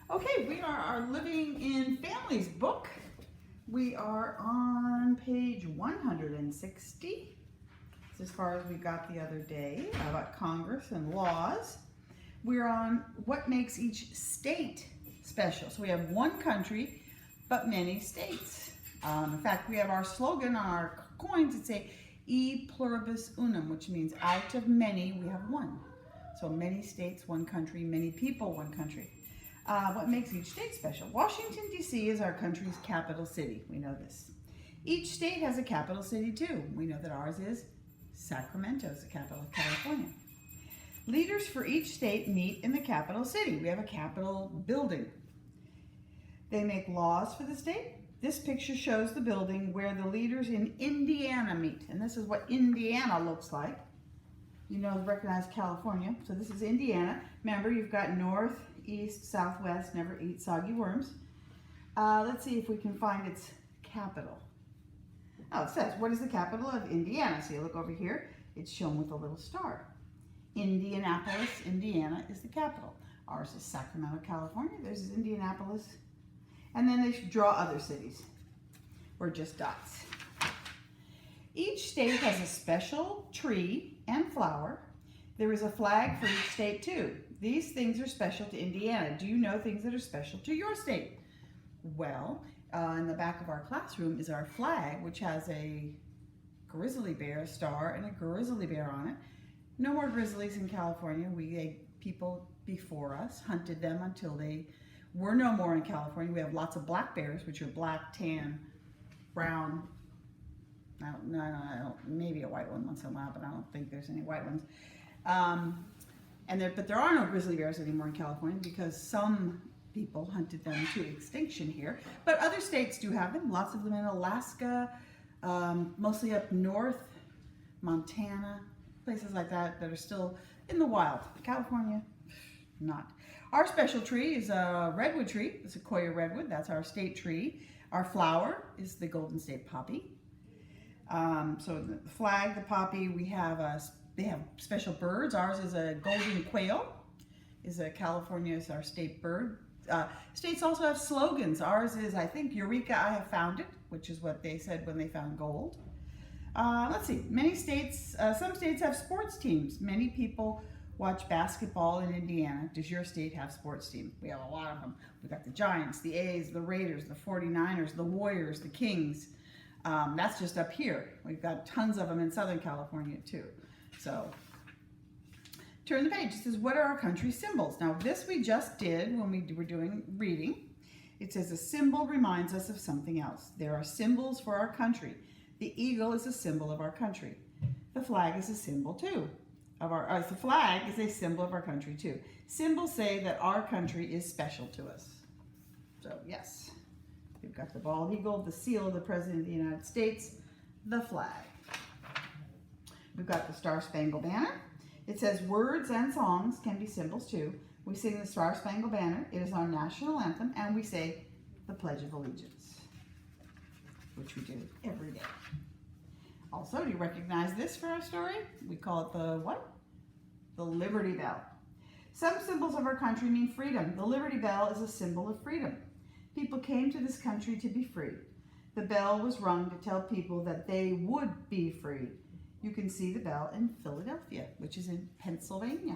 Okay, we are our Living in Families book. We are on page 160. It's as far as we got the other day about Congress and laws. We're on what makes each state special. So we have one country, but many states. In fact, we have our slogan on our coins. It's a E pluribus unum, which means out of many, we have one. So many states, one country, many people, one country. What makes each state special? Washington, D.C. is our country's capital city. We know this. Each state has a capital city too. We know that ours is Sacramento, is the capital of California. Leaders for each state meet in the capital city. We have a capitol building. They make laws for the state. This picture shows the building where the leaders in Indiana meet. And this is what Indiana looks like. You know, recognize California. So this is Indiana. Remember, you've got north, east, southwest, never eat soggy worms. Let's see if we can find its capital. Oh, it says, what is the capital of Indiana? So you look over here, it's shown with a little star. Indianapolis, Indiana is the capital. Ours is Sacramento, California. Theirs is Indianapolis. And then they draw other cities, or just dots. Each state has a special tree and flower. There is a flag for each state too. These things are special to Indiana. Do you know things that are special to your state? Well, in the back of our classroom is our flag, which has a grizzly bear, a star, and a grizzly bear on it. No more grizzlies in California. People before us hunted them until they were no more in California. We have lots of black bears, which are black, tan, brown. I don't, maybe a white one once in a while, but I don't think there's any white ones. But there are no grizzly bears anymore in California because some people hunted them to extinction here. But other states do have them, lots of them in Alaska, mostly up north, Montana, places like that that are still in the wild. California, not. Our special tree is a redwood tree, the Sequoia redwood, that's our state tree. Our flower is the Golden State poppy. So the flag, the poppy, they have special birds. Ours is a golden quail, California's our state bird. States also have slogans. Ours is, I think, Eureka, I have found it, which is what they said when they found gold. Let's see, some states have sports teams. Many people watch basketball in Indiana. Does your state have sports teams? We have a lot of them. We've got the Giants, the A's, the Raiders, the 49ers, the Warriors, the Kings. That's just up here. We've got tons of them in Southern California too. So, turn the page. It says, what are our country's symbols? Now, this we just did when we were doing reading. It says a symbol reminds us of something else. There are symbols for our country. The eagle is a symbol of our country. The flag is a symbol too. The flag is a symbol of our country too. Symbols say that our country is special to us. So, yes. We've got the bald eagle, the seal of the President of the United States, the flag. We've got the Star-Spangled Banner. It says words and songs can be symbols too. We sing the Star-Spangled Banner. It is our national anthem, and we say the Pledge of Allegiance, which we do every day. Also, do you recognize this for our story? We call it the what? The Liberty Bell. Some symbols of our country mean freedom. The Liberty Bell is a symbol of freedom. People came to this country to be free. The bell was rung to tell people that they would be free. You can see the bell in Philadelphia, which is in Pennsylvania.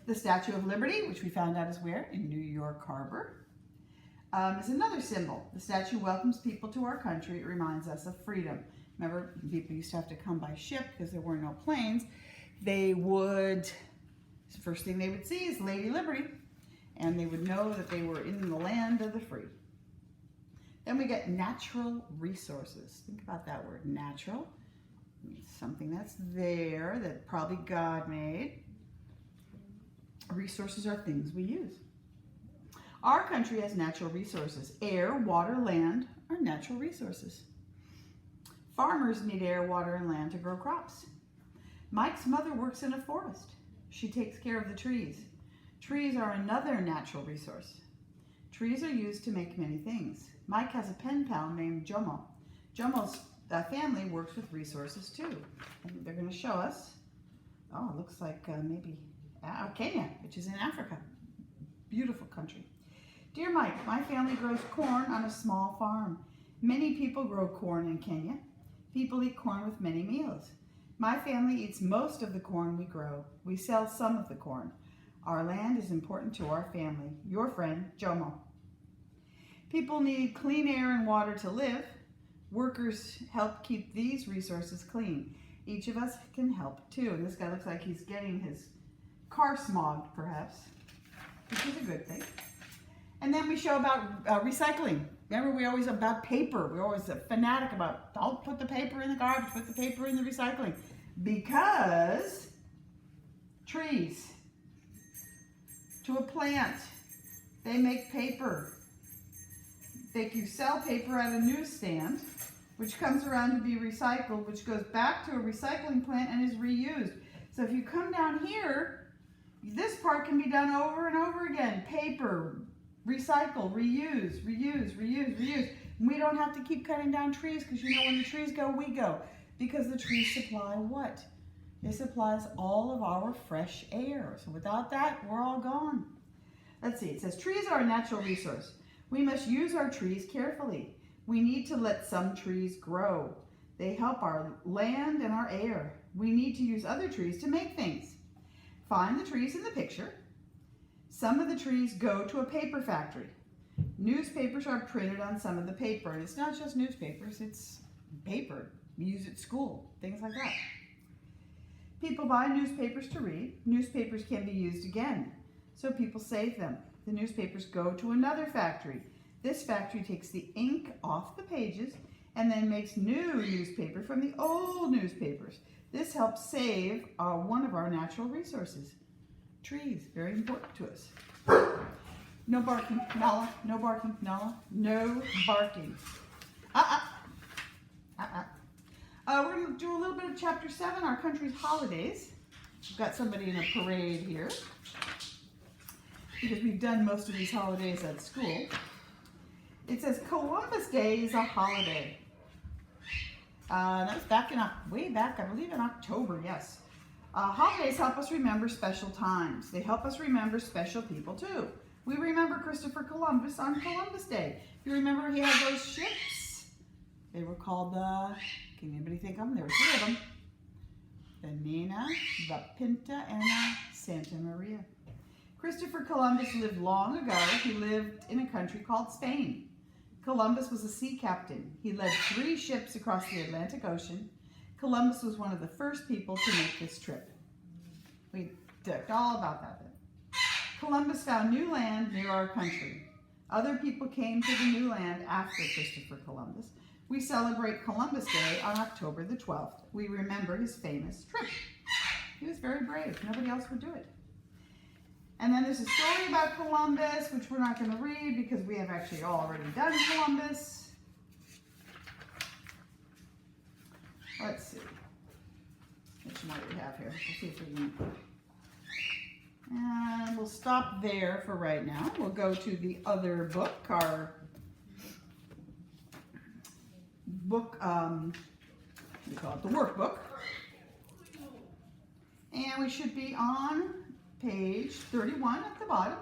The Statue of Liberty, which we found out is where? In New York Harbor, is another symbol. The statue welcomes people to our country. It reminds us of freedom. Remember, people used to have to come by ship because there were no planes. The first thing they would see is Lady Liberty, and they would know that they were in the land of the free. Then we get natural resources. Think about that word, natural. Something that's there that probably God made. Resources are things we use. Our country has natural resources. Air, water, land are natural resources. Farmers need air, water, and land to grow crops. Mike's mother works in a forest. She takes care of the trees. Trees are another natural resource. Trees are used to make many things. Mike has a pen pal named Jomo. Jomo's family works with resources too. And they're going to show us, it looks like maybe Kenya, which is in Africa. Beautiful country. Dear Mike, my family grows corn on a small farm. Many people grow corn in Kenya. People eat corn with many meals. My family eats most of the corn we grow. We sell some of the corn. Our land is important to our family. Your friend, Jomo. People need clean air and water to live. Workers help keep these resources clean. Each of us can help too. And this guy looks like he's getting his car smogged, perhaps, which is a good thing. And then we show about recycling. Remember, we always about paper. We're always a fanatic about don't put the paper in the garbage, put the paper in the recycling. Because trees, to a plant, they make paper. You sell paper at a newsstand, which comes around to be recycled, which goes back to a recycling plant and is reused. So if you come down here, this part can be done over and over again. Paper, recycle, reuse, reuse, reuse, reuse. And we don't have to keep cutting down trees because you know when the trees go, we go. Because the trees supply what? It supplies all of our fresh air. So without that, we're all gone. Let's see, it says trees are a natural resource. We must use our trees carefully. We need to let some trees grow. They help our land and our air. We need to use other trees to make things. Find the trees in the picture. Some of the trees go to a paper factory. Newspapers are printed on some of the paper, and it's not just newspapers, it's paper. We use it at school, things like that. People buy newspapers to read. Newspapers can be used again, so people save them. The newspapers go to another factory. This factory takes the ink off the pages and then makes new newspaper from the old newspapers. This helps save one of our natural resources. Trees, very important to us. No barking, Nala. No barking, Nala. No barking. We're going to do a little bit of Chapter 7, our country's holidays. We've got somebody in a parade here because we've done most of these holidays at school. It says Columbus Day is a holiday. That was back way back, I believe in October, yes. Holidays help us remember special times. They help us remember special people too. We remember Christopher Columbus on Columbus Day. You remember he had those ships? They were called can anybody think of them? There were three of them. The Nina, the Pinta, and the Santa Maria. Christopher Columbus lived long ago. He lived in a country called Spain. Columbus was a sea captain. He led 3 ships across the Atlantic Ocean. Columbus was one of the first people to make this trip. We talked all about that then. Columbus found new land near our country. Other people came to the new land after Christopher Columbus. We celebrate Columbus Day on October the 12th. We remember his famous trip. He was very brave. Nobody else would do it. And then there's a story about Columbus, which we're not going to read because we have actually already done Columbus. Let's see. Which one do we have here? Let's see if we can. And we'll stop there for right now. We'll go to the other book, our book, we call it the workbook. And we should be on page 31 at the bottom,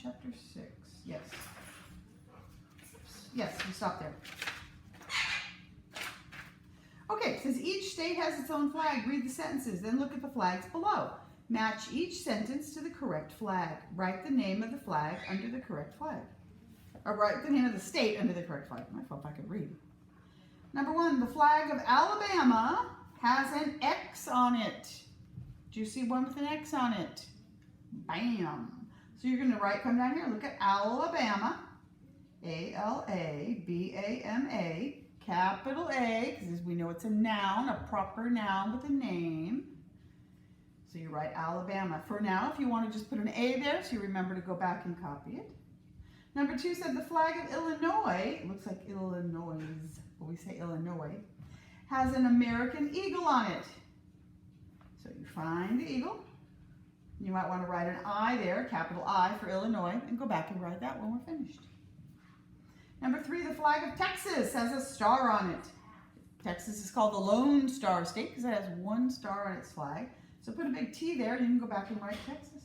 chapter 6, yes. Yes, we stopped there. Okay, it says each state has its own flag. Read the sentences, then look at the flags below. Match each sentence to the correct flag. Write the name of the flag under the correct flag. Or write the name of the state under the correct flag. I thought I could read. Number 1, the flag of Alabama has an X on it. Do you see one with an X on it? Bam. So you're going to come down here, look at Alabama, A-L-A-B-A-M-A, capital A, because we know it's a noun, a proper noun with a name. So you write Alabama. For now, if you want to just put an A there, so you remember to go back and copy it. Number 2 said the flag of Illinois, it looks like Illinois, but we say Illinois, has an American eagle on it. So you find the eagle. You might want to write an I there, capital I for Illinois, and go back and write that when we're finished. Number 3, the flag of Texas has a star on it. Texas is called the Lone Star State because it has 1 star on its flag. So put a big T there and you can go back and write Texas.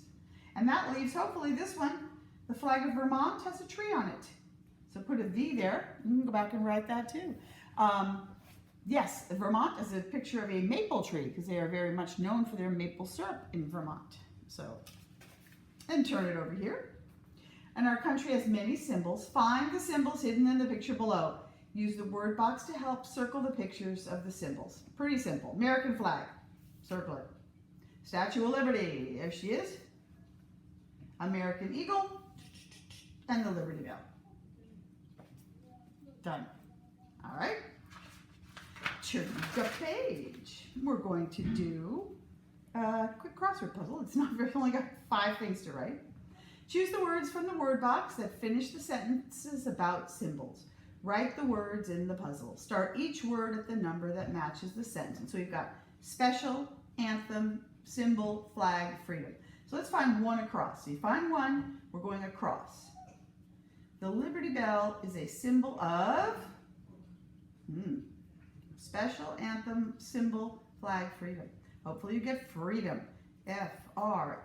And that leaves, hopefully, this one, The flag of Vermont has a tree on it. So put a V there. You can go back and write that too. Yes, Vermont is a picture of a maple tree because they are very much known for their maple syrup in Vermont. So, and turn it over here. And our country has many symbols. Find the symbols hidden in the picture below. Use the word box to help circle the pictures of the symbols. Pretty simple. American flag. Circle it. Statue of Liberty. There she is. American Eagle. And the Liberty Bell. Done. All right. Turn the page. We're going to do a quick crossword puzzle. It's not very, only got 5 things to write. Choose the words from the word box that finish the sentences about symbols. Write the words in the puzzle. Start each word at the number that matches the sentence. So we've got special, anthem, symbol, flag, freedom. So let's find one across. So you find one, we're going across. The Liberty Bell is a symbol of special, anthem, symbol, flag, freedom. Hopefully you get freedom. F-R-E-E-D-O-M.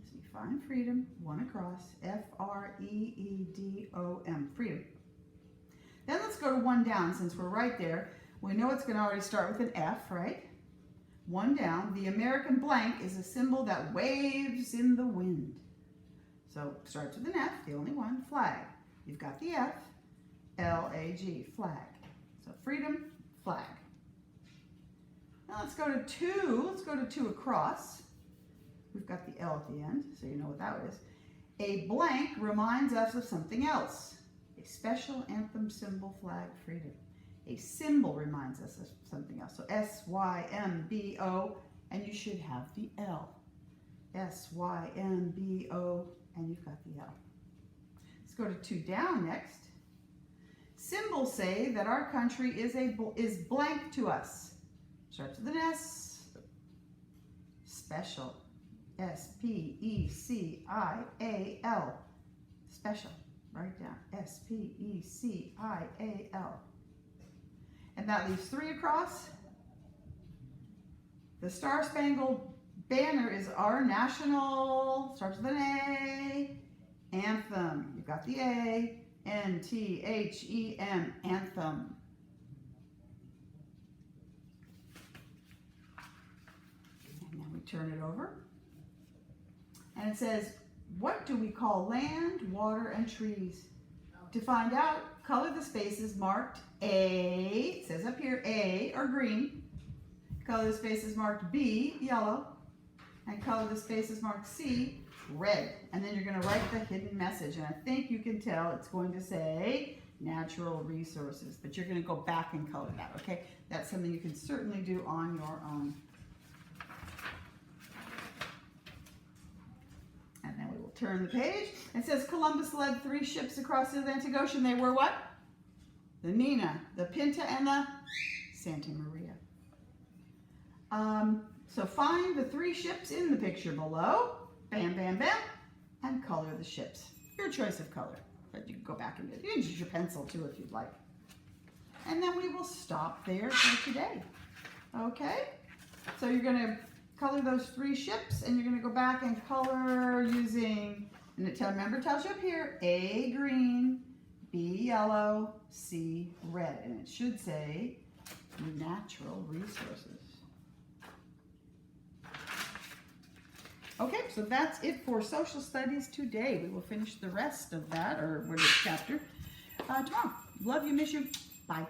So you find freedom, one across, F-R-E-E-D-O-M, freedom. Then let's go to one down. Since we're right there, we know it's going to already start with an F, right? One down. The American blank is a symbol that waves in the wind. So starts with an F, the only one, flag. You've got the F, L-A-G, flag. So freedom, flag. Now let's go to 2. Let's go to 2 across. We've got the L at the end, so you know what that is. A blank reminds us of something else. A special, anthem, symbol, flag, freedom. A symbol reminds us of something else. So S-Y-M-B-O, and you should have the L. S-Y-M-B-O, and you've got the L. Let's go to 2 down next. Symbols say that our country is blank to us. Starts with an S. Special. S-P-E-C-I-A-L. Special. Write down. S-P-E-C-I-A-L. And that leaves 3 across. The Star Spangled Banner is our national, starts with an A, anthem. You've got the A, N-T-H-E-M, anthem. And then we turn it over. And it says, what do we call land, water, and trees? To find out, color the spaces marked A, it says up here, A, or green. Color the spaces marked B, yellow. And color the spaces marked C, red. And then you're going to write the hidden message. And I think you can tell it's going to say natural resources. But you're going to go back and color that, okay? That's something you can certainly do on your own. And then we will turn the page. It says Columbus led 3 ships across the Atlantic Ocean. They were what? The Nina, the Pinta, and the Santa Maria. So find the 3 ships in the picture below. Bam, bam, bam. And color the ships. Your choice of color. But you can go back and do it. You can use your pencil too if you'd like. And then we will stop there for today. Okay? So you're going to color those 3 ships, and you're going to go back and color using, and remember it tells you up here, A green, B yellow, C red. And it should say natural resources. Okay, so that's it for social studies today. We will finish the rest of that, or what is chapter, tomorrow. Love you, miss you. Bye.